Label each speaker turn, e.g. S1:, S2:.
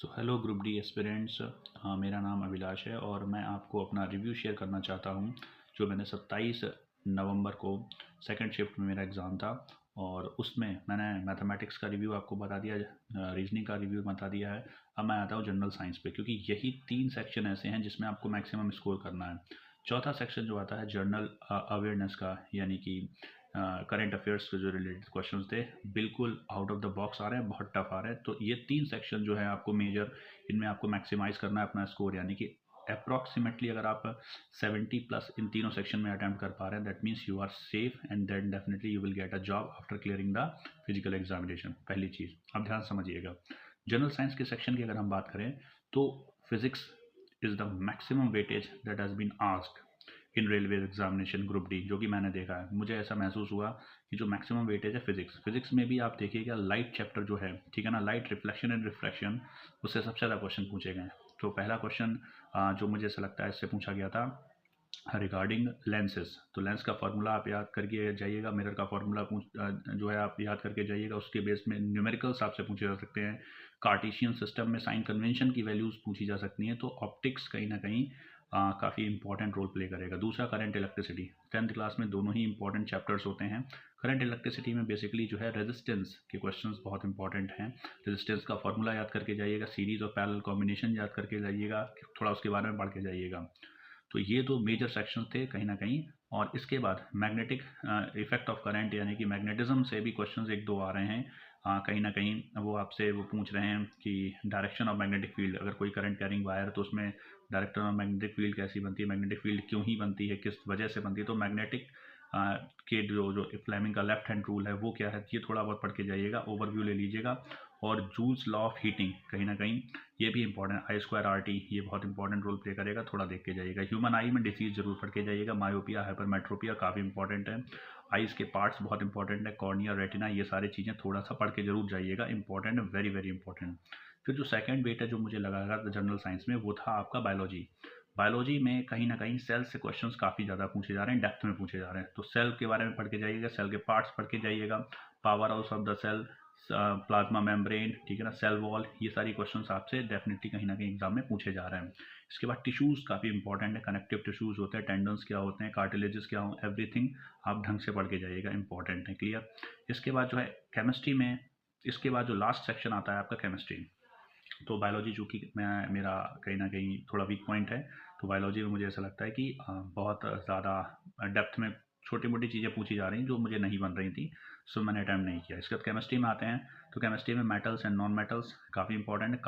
S1: Hello group D aspirants. मेरा नाम अभिलाष है और मैं आपको अपना रिव्यू शेयर करना चाहता हूं। जो मैंने 27 नवंबर को सेकंड शिफ्ट में मेरा एग्ज़ाम था और उसमें मैंने मैथमेटिक्स का रिव्यू आपको बता दिया, रीजनिंग का रिव्यू बता दिया है। अब मैं आता हूँ जनरल साइंस पे, क्योंकि यही 3 सेक्शन ऐसे हैं जिसमें आपको मैक्सिमम स्कोर करना है। चौथा सेक्शन जो आता है जनरल अवेयरनेस का, यानी कि करंट अफेयर्स से जो रिलेटेड क्वेश्चंस थे, बिल्कुल आउट ऑफ द बॉक्स आ रहे हैं, बहुत टफ आ रहे हैं। तो ये 3 सेक्शन जो है आपको मेजर, इनमें आपको मैक्सिमाइज करना है अपना स्कोर, यानी कि अप्रॉक्सीमेटली अगर आप 70 प्लस इन तीनों सेक्शन में अटैम्प्ट कर पा रहे हैं, that means you are safe and then definitely you will get a job after clearing the physical examination. पहली चीज़ अब ध्यान समझिएगा। जनरल साइंस के सेक्शन की अगर हम बात करें तो physics is the maximum weightage that has been asked in railway examination group D, जो कि मैंने देखा है। मुझे ऐसा महसूस हुआ कि जो मैक्सिमम वेटेज है फिजिक्स में भी आप देखिएगा, लाइट चैप्टर जो है, ठीक है ना, लाइट रिफ्लेक्शन एंड रिफ्रैक्शन, उससे सबसे ज़्यादा क्वेश्चन पूछे गए हैं। तो पहला क्वेश्चन जो मुझे ऐसा लगता है इससे पूछा गया था रिगार्डिंग लेंसेज। तो लेंस का फार्मूला आप याद करके जाइएगा, मिरर का फार्मूला जो है आप याद करके जाइएगा। उसके बेस में न्यूमेरिकल्स आपसे पूछे जा सकते हैं। कार्टेशियन सिस्टम में साइन कन्वेंशन की वैल्यूज़ पूछी जा सकती हैं। तो ऑप्टिक्स कहीं ना कहीं काफ़ी इंपॉर्टेंट रोल प्ले करेगा। दूसरा करंट इलेक्ट्रिसिटी, 10th क्लास में दोनों ही इंपॉर्टेंट चैप्टर्स होते हैं। करंट इलेक्ट्रिसिटी में बेसिकली जो है रेजिस्टेंस के क्वेश्चंस बहुत इंपॉर्टेंट हैं। रेजिस्टेंस का फार्मूला याद करके जाइएगा, सीरीज और पैरेलल कॉम्बिनेशन याद करके जाइएगा, थोड़ा उसके बारे में पढ़ के जाइएगा। तो ये तो मेजर सेक्शन थे कहीं ना कहीं। और इसके बाद मैग्नेटिक इफेक्ट ऑफ करंट, यानी कि मैग्नेटिज्म से भी क्वेश्चंस एक दो आ रहे हैं। कहीं ना कहीं वो आपसे वो पूछ रहे हैं कि डायरेक्शन ऑफ मैग्नेटिक फील्ड, अगर कोई करंट कैरिंग वायर है तो उसमें डायरेक्शन ऑफ मैग्नेटिक फील्ड कैसी बनती है, मैग्नेटिक फील्ड क्यों ही बनती है, किस वजह से बनती है। तो मैग्नेटिक के जो जो फ्लेमिंग का लेफ्ट हैंड रूल है वो क्या है, ये थोड़ा बहुत पढ़ के जाइएगा, ओवरव्यू ले लीजिएगा। और जूल्स लॉ ऑफ हीटिंग कहीं ना कहीं ये भी इंपॉर्टेंट, I²RT, ये बहुत इंपॉर्टेंट रोल प्ले करेगा, थोड़ा देख के जाइएगा। ह्यूमन आई में डिसीज जरूर पढ़ के जाइएगा, मायोपिया, हाइपरमेट्रोपिया काफ़ी इंपॉर्टेंट है। आइज के पार्ट्स बहुत इंपॉर्टेंट है, कॉर्निया, रेटिना, ये सारी चीज़ें थोड़ा सा पढ़ के जरूर जाइएगा, इंपॉर्टेंट है, वेरी वेरी इंपॉर्टेंट। फिर जो सेकंड वेट है जो मुझे लगा जनरल साइंस में, वो था आपका बायोलॉजी। बायोलॉजी में कहीं ना कहीं सेल से क्वेश्चंस काफ़ी ज़्यादा पूछे जा रहे हैं, डेप्थ में पूछे जा रहे हैं। तो सेल के बारे में पढ़ के जाइएगा, सेल के पार्ट्स पढ़ के जाइएगा, power house of the cell, plasma membrane, ठीक है ना, सेल वॉल, ये सारी क्वेश्चंस आपसे डेफिनेटली कहीं ना कहीं एग्जाम में पूछे जा रहे हैं। इसके बाद टिश्यूज़ काफ़ी इंपॉर्टेंट है, कनेक्टिव टिश्यूज़ होते हैं, टेंडन्स क्या होते हैं, कार्टिलेजेस क्या हो, एवरीथिंग आप ढंग से पढ़ के जाइएगा, इंपॉर्टेंट है, क्लियर। इसके बाद जो है केमिस्ट्री में, इसके बाद जो लास्ट सेक्शन आता है आपका केमिस्ट्री। तो बायोलॉजी चूँकि मैं मेरा कहीं न कहीं थोड़ा वीक पॉइंट है, तो बायोलॉजी में मुझे ऐसा लगता है कि बहुत ज़्यादा डेप्थ में छोटी-मोटी चीज़ें पूछी जा रही हैं जो मुझे नहीं बन रही थी, सो मैंने अटेम्प्ट नहीं किया। इसके बाद केमिस्ट्री में आते हैं, तो केमिस्ट्री में मेटल्स एंड नॉन मेटल्स काफ़ी इंपॉर्टेंट है।